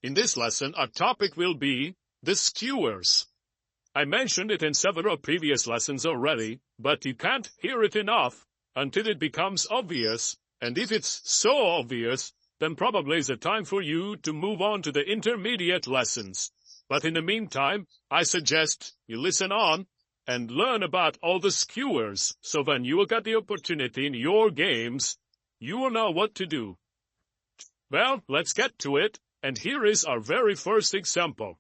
In this lesson, our topic will be the skewers. I mentioned it in several previous lessons already, but you can't hear it enough until it becomes obvious, and if it's so obvious, then probably it's a time for you to move on to the intermediate lessons. But in the meantime, I suggest you listen on and learn about all the skewers, so when you will get the opportunity in your games, you will know what to do. Well, let's get to it, and here is our very first example.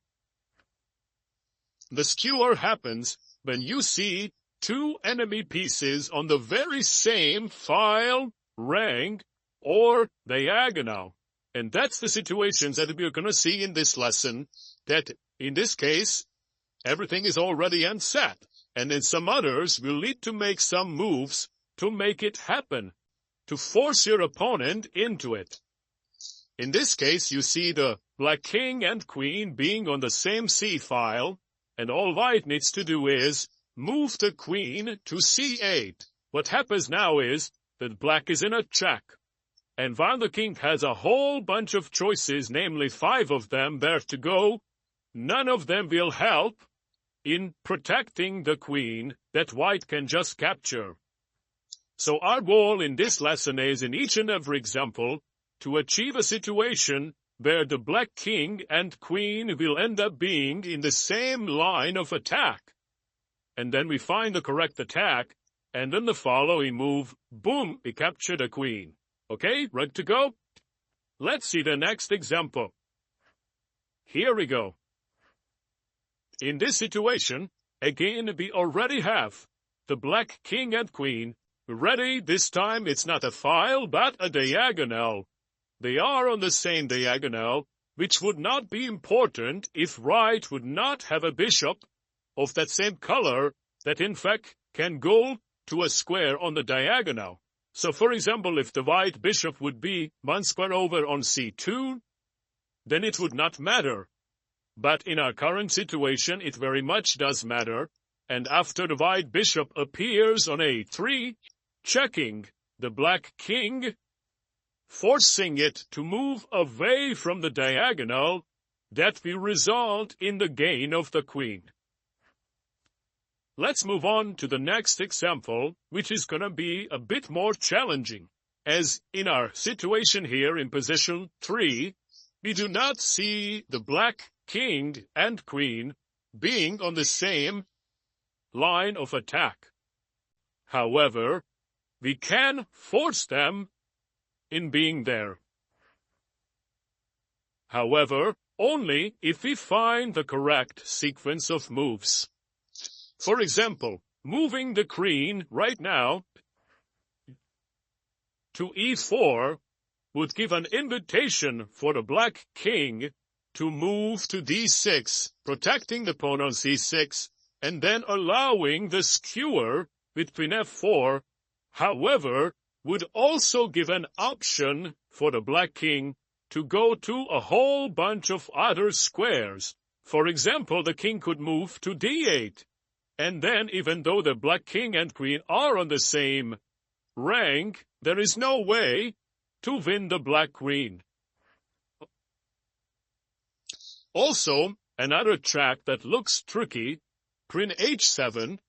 The skewer happens when you see two enemy pieces on the very same file, rank, or diagonal. And that's the situations that we're going to see in this lesson, that in this case, everything is already unset. And in some others, we'll need to make some moves to make it happen, to force your opponent into it. In this case, you see the black king and queen being on the same C file, and all white needs to do is move the queen to C8. What happens now is that black is in a check. And while the king has a whole bunch of choices, namely 5 of them where to go, none of them will help in protecting the queen that white can just capture. So our goal in this lesson is, in each and every example, to achieve a situation where the black king and queen will end up being in the same line of attack. And then we find the correct attack, and in the following move, boom, we capture the queen. Okay, ready to go? Let's see the next example. Here we go. In this situation, again, we already have the black king and queen ready. This time it's not a file, but a diagonal. They are on the same diagonal, which would not be important if white would not have a bishop of that same color that in fact can go to a square on the diagonal. So for example, if the white bishop would be 1 square over on C2, then it would not matter. But in our current situation, it very much does matter, and after the white bishop appears on A3, checking the black king, forcing it to move away from the diagonal, that will result in the gain of the queen. Let's move on to the next example, which is going to be a bit more challenging, as in our situation here in position 3, we do not see the black king and queen being on the same line of attack. However, we can force them in being there. However, only if we find the correct sequence of moves. For example, moving the queen right now to E4 would give an invitation for the black king to move to D6, protecting the pawn on C6, and then allowing the skewer with queen F4, however, would also give an option for the black king to go to a whole bunch of other squares. For example, the king could move to D8. And then, even though the black king and queen are on the same rank, there is no way to win the black queen. Also, another track that looks tricky, queen H7,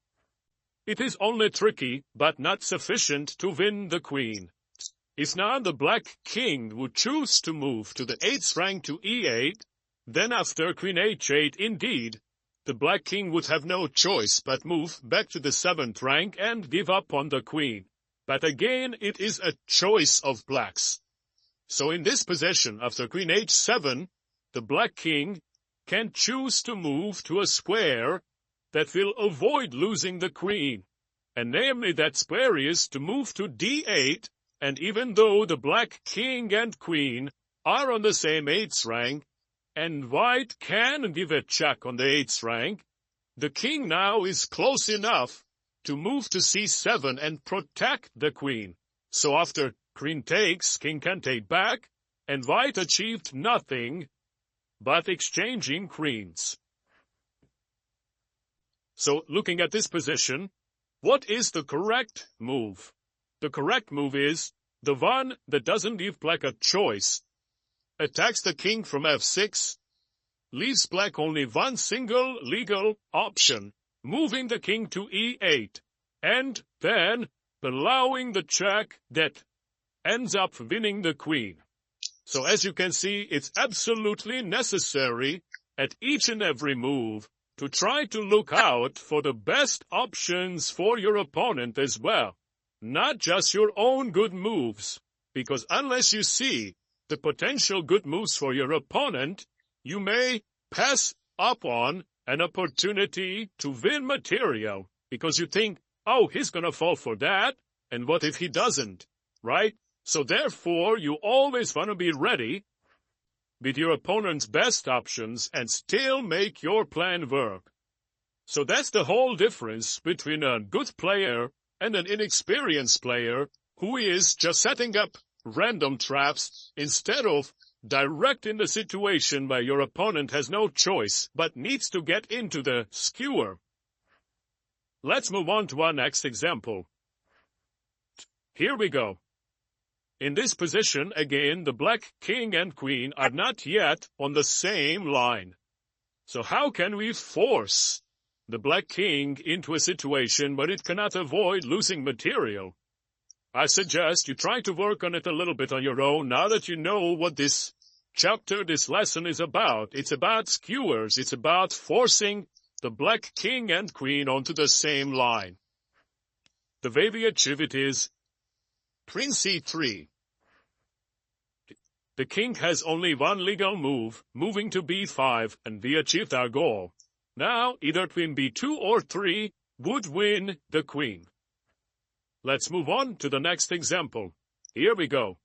it is only tricky, but not sufficient to win the queen. If now the black king would choose to move to the 8th rank to E8, then after queen H8, indeed, the black king would have no choice but move back to the 7th rank and give up on the queen. But again, it is a choice of blacks. So in this position, after queen H7, the black king can choose to move to a square that will avoid losing the queen. And namely, that square is to move to D8, and even though the black king and queen are on the same 8th rank, and white can give a check on the 8th rank, the king now is close enough to move to C7 and protect the queen. So after queen takes, king can take back, and white achieved nothing but exchanging queens. So looking at this position, what is the correct move? The correct move is the one that doesn't give black a choice. attacks the king from f6, leaves black only one single legal option, moving the king to e8, and then allowing the check that ends up winning the queen. So as you can see, it's absolutely necessary at each and every move to try to look out for the best options for your opponent as well, not just your own good moves, because unless you see the potential good moves for your opponent, you may pass up on an opportunity to win material, because you think, oh, he's gonna fall for that, and what if he doesn't, right? So therefore, you always want to be ready with your opponent's best options and still make your plan work. So that's the whole difference between a good player and an inexperienced player who is just setting up random traps instead of directing the situation where your opponent has no choice but needs to get into the skewer. Let's move on to our next example. Here we go. In this position, again, the black king and queen are not yet on the same line. So how can we force the black king into a situation where it cannot avoid losing material? I suggest you try to work on it a little bit on your own now that you know what this chapter, this lesson is about. It's about skewers. It's about forcing the black king and queen onto the same line. The way we achieve it is Queen c3. The king has only one legal move, moving to b5, and we achieved our goal. Now, either queen b2 or 3 would win the queen. Let's move on to the next example. Here we go.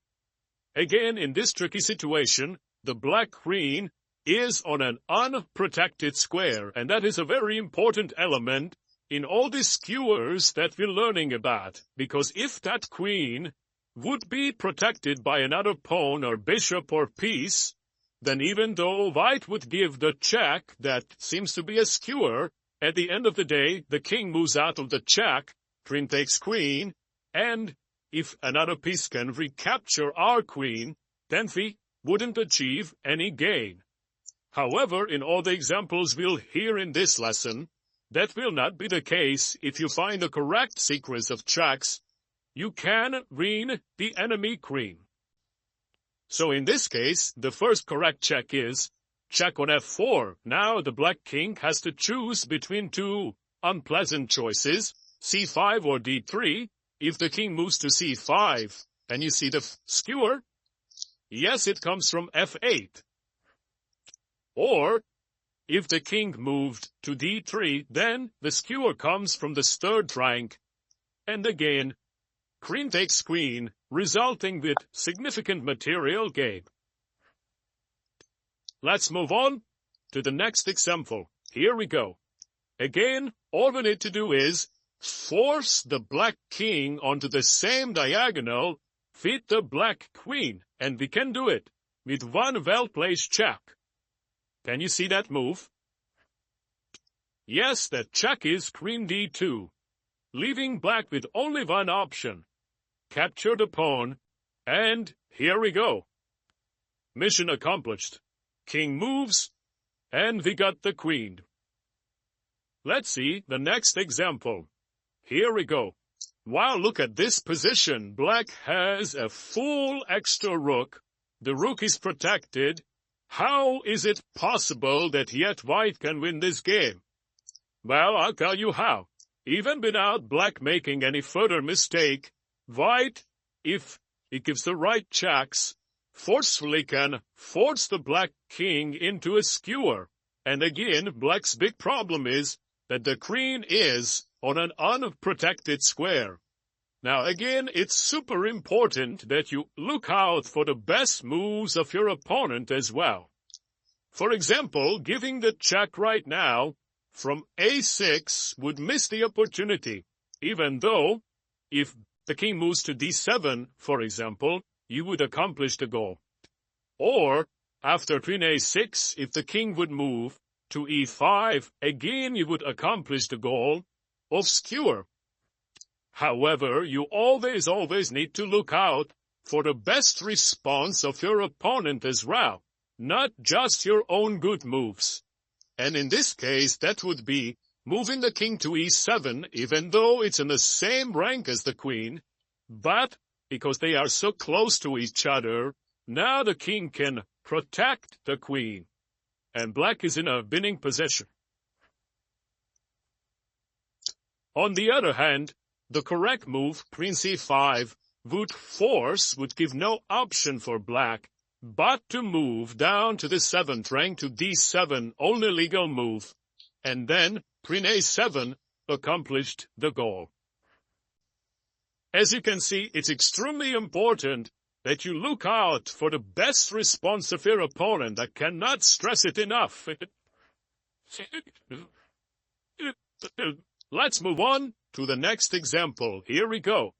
Again, in this tricky situation, the black queen is on an unprotected square, and that is a very important element in all these skewers that we're learning about, because if that queen would be protected by another pawn or bishop or piece, then even though white would give the check that seems to be a skewer, at the end of the day, the king moves out of the check, queen takes queen, and if another piece can recapture our queen, then we wouldn't achieve any gain. However, in all the examples we'll hear in this lesson, that will not be the case. If you find the correct sequence of checks, you can win the enemy queen. So in this case, the first correct check is check on f4. Now the black king has to choose between two unpleasant choices, c5 or d3. If the king moves to c5, and you see the skewer, yes, it comes from f8. Or, if the king moved to d3, then the skewer comes from the third rank, and again, queen takes queen, resulting with significant material gain. Let's move on to the next example. Here we go. Again, all we need to do is force the black king onto the same diagonal with the black queen, and we can do it with one well-placed check. Can you see that move? Yes, that check is queen d2, leaving black with only one option. Capture the pawn, and here we go. Mission accomplished. King moves, and we got the queen. Let's see the next example. Here we go. Wow, look at this position. Black has a full extra rook. The rook is protected. How is it possible that yet white can win this game? Well, I'll tell you how. Even without black making any further mistake, white, if he gives the right checks, forcefully can force the black king into a skewer. And again, black's big problem is that the queen is on an unprotected square. Now again, it's super important that you look out for the best moves of your opponent as well. For example, giving the check right now from a6 would miss the opportunity, even though if the king moves to d7, for example, you would accomplish the goal. Or, after queen a6, if the king would move to e5, again you would accomplish the goal of skewer. However, you always need to look out for the best response of your opponent as well, not just your own good moves. And in this case, that would be moving the king to e7, even though it's in the same rank as the queen, but because they are so close to each other, now the king can protect the queen, and black is in a winning position. On the other hand, the correct move, queen c5, would give no option for black, but to move down to the 7th rank to d7, only legal move, and then queen a7 accomplished the goal. As you can see, it's extremely important that you look out for the best response of your opponent. I cannot stress it enough. Let's move on to the next example. Here we go.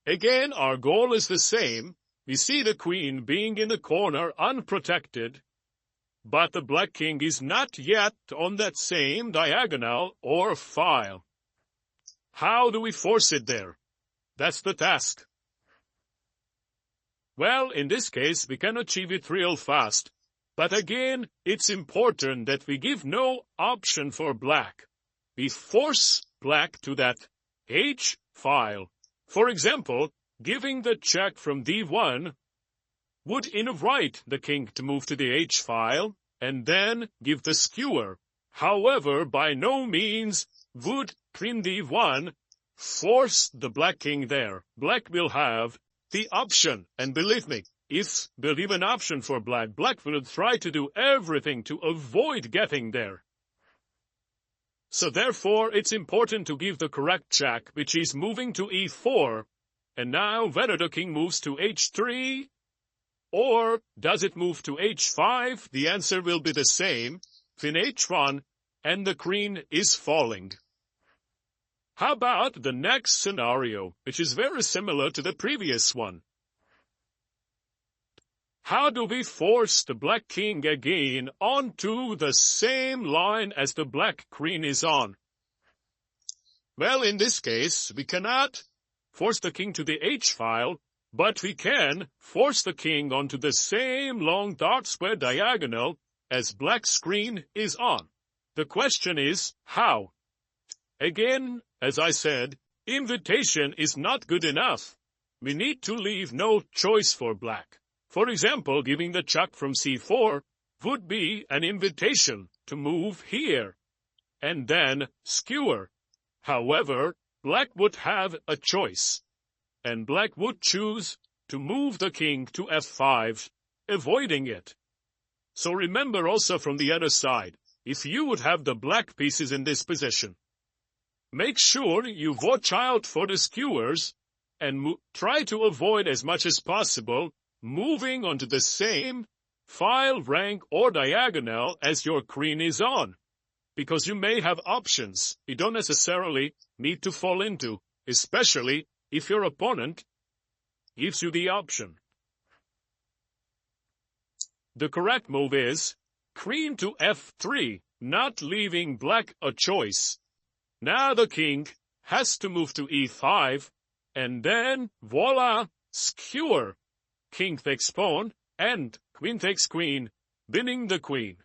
Again, our goal is the same. We see the queen being in the corner unprotected, but the black king is not yet on that same diagonal or file. How do we force it there? That's the task. Well, in this case, we can achieve it real fast. But again, it's important that we give no option for black. We force black to that H file. For example, giving the check from d1 would invite the king to move to the H file and then give the skewer. However, by no means would queen d1 force the black king there. Black will have the option, and believe me, if we'll give an option for black, black will try to do everything to avoid getting there. So therefore, it's important to give the correct check, which is moving to e4. And now, whether the king moves to h3, or does it move to h5, the answer will be the same, queen h1, and the queen is falling. How about the next scenario, which is very similar to the previous one? How do we force the black king again onto the same line as the black queen is on? Well, in this case, we cannot force the king to the H file, but we can force the king onto the same long dark square diagonal as black's queen is on. The question is, how? Again, as I said, invitation is not good enough. We need to leave no choice for black. For example, giving the check from c4 would be an invitation to move here, and then skewer. However, black would have a choice, and black would choose to move the king to f5, avoiding it. So remember also from the other side, if you would have the black pieces in this position, make sure you watch out for the skewers and try to avoid as much as possible moving onto the same file, rank, or diagonal as your queen is on, because you may have options you don't necessarily need to fall into, especially if your opponent gives you the option. The correct move is queen to f3, not leaving black a choice. Now the king has to move to e5, and then, voila, skewer. King takes pawn, and queen takes queen, winning the queen.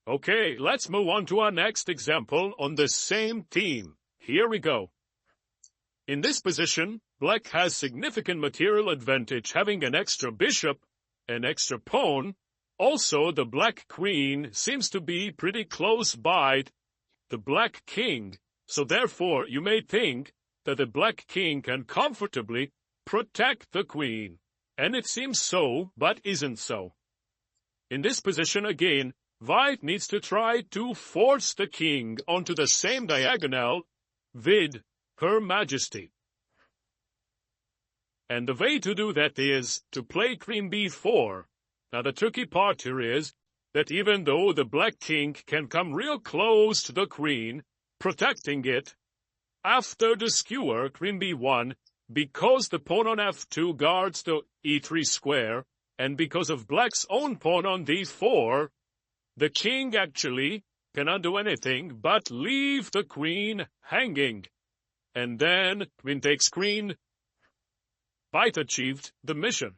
Okay, let's move on to our next example on the same theme. Here we go. In this position, black has significant material advantage, having an extra bishop, an extra pawn. Also, the black queen seems to be pretty close by the black king, so therefore you may think that the black king can comfortably protect the queen. And it seems so, but isn't so. In this position again, white needs to try to force the king onto the same diagonal with Her Majesty. And the way to do that is to play queen b4. Now the tricky part here is that even though the black king can come real close to the queen, protecting it, after the skewer, queen b1, because the pawn on f2 guards the e3 square, and because of black's own pawn on d4, the king actually cannot do anything but leave the queen hanging. And then queen takes queen. white achieved the mission.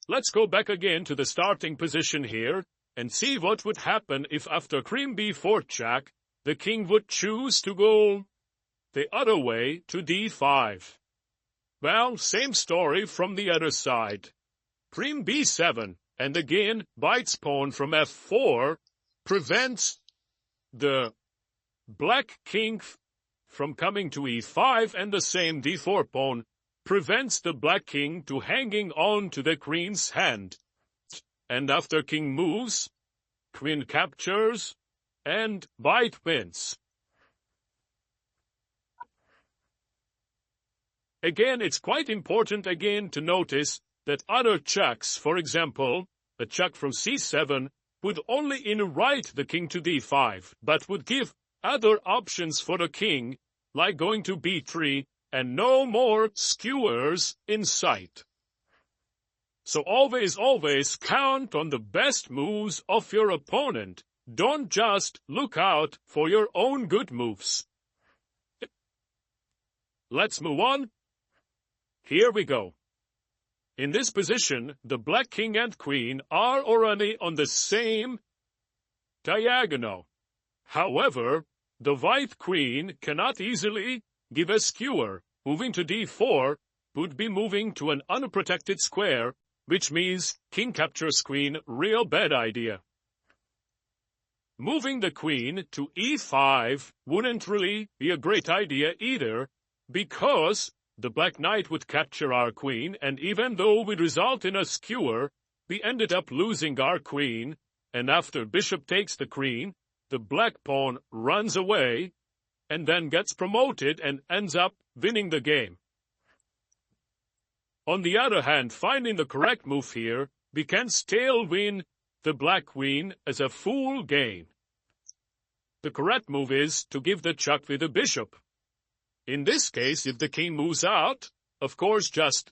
Let's go back again to the starting position here and see what would happen if after queen b4 check, the king would choose to go the other way to d5. Well, same story from the other side. Queen b7, and again, white's pawn from f4 prevents the black king from coming to e5, and the same d4 pawn prevents the black king to hanging on to the queen's hand. And after king moves, queen captures, and white wins. Again, it's quite important again to notice that other checks, for example, a check from c7, would only invite the king to d5, but would give other options for the king, like going to b3, and no more skewers in sight. So always count on the best moves of your opponent. Don't just look out for your own good moves. Let's move on. Here we go. In this position, the black king and queen are already on the same diagonal. However, the white queen cannot easily give a skewer. Moving to d4 would be moving to an unprotected square, which means king captures queen, real bad idea. Moving the queen to e5 wouldn't really be a great idea either, because the black knight would capture our queen, and even though we result in a skewer, we ended up losing our queen, and after bishop takes the queen, the black pawn runs away, and then gets promoted and ends up winning the game. On the other hand, finding the correct move here, we can still win the black queen as a full gain. The correct move is to give the check with the bishop. In this case, if the king moves out, of course just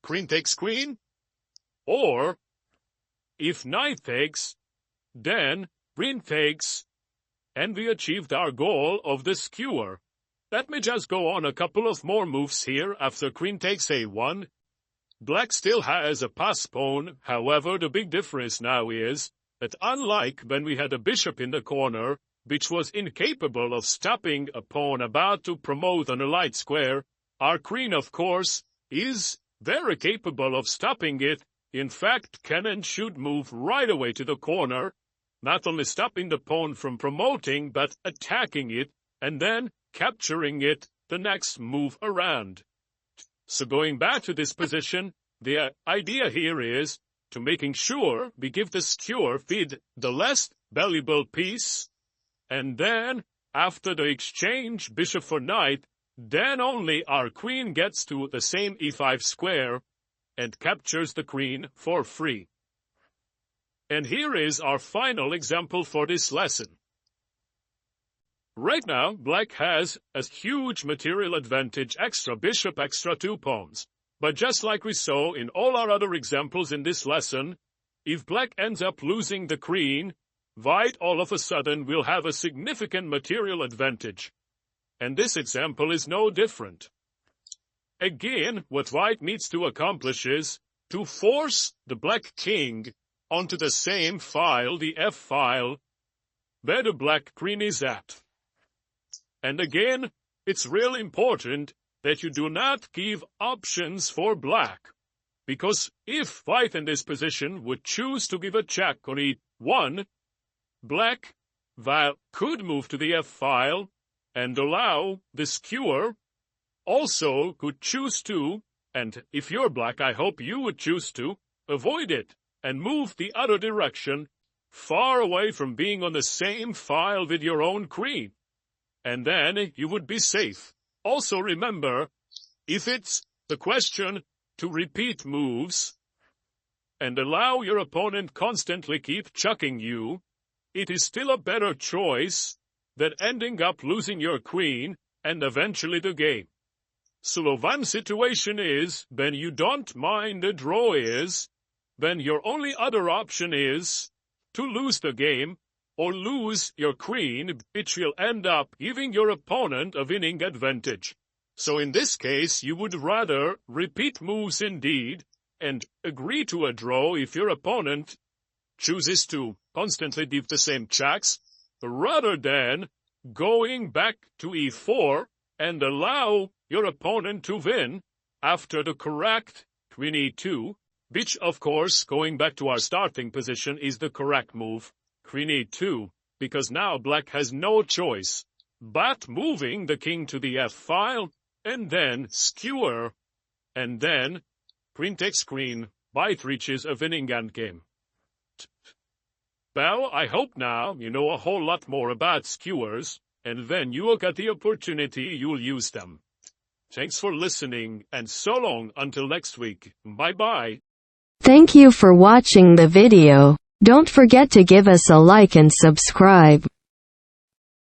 queen takes queen, or if knight takes, then queen takes, and we achieved our goal of the skewer. Let me just go on a couple of more moves here. After queen takes a1, black still has a pass pawn. However, the big difference now is that unlike when we had a bishop in the corner, which was incapable of stopping a pawn about to promote on a light square, our queen, of course, is very capable of stopping it. In fact, can and should move right away to the corner, not only stopping the pawn from promoting, but attacking it, and then capturing it the next move around. So going back to this position, the idea here is to making sure we give the skewer with the less valuable piece, and then, after the exchange bishop for knight, then only our queen gets to the same e5 square and captures the queen for free. And here is our final example for this lesson. Right now, black has a huge material advantage, extra bishop, extra 2 pawns. But just like we saw in all our other examples in this lesson, if black ends up losing the queen, white all of a sudden will have a significant material advantage. And this example is no different. Again, what white needs to accomplish is to force the black king onto the same file, the F file, where the black queen is at. And again, it's really important that you do not give options for black, because if white in this position would choose to give a check on e1, black, while could move to the F file and allow the skewer, also could choose to, and if you're black, I hope you would choose to, avoid it and move the other direction, far away from being on the same file with your own queen. And then you would be safe. Also remember, if it's the question to repeat moves and allow your opponent constantly keep chucking you, it is still a better choice than ending up losing your queen and eventually the game. So one situation is when you don't mind the draw is when your only other option is to lose the game or lose your queen, which will end up giving your opponent a winning advantage. So in this case, you would rather repeat moves indeed, and agree to a draw if your opponent chooses to constantly give the same checks, rather than going back to e4 and allow your opponent to win after the correct queen e2, which of course, going back to our starting position, is the correct move, queen e2, because now black has no choice but moving the king to the f-file, and then skewer, and then queen takes queen, white reaches a winning endgame. Well, I hope now you know a whole lot more about skewers, and when you will get the opportunity, you'll use them. Thanks for listening, and so long until next week. Bye-bye. Thank you for watching the video. Don't forget to give us a like and subscribe.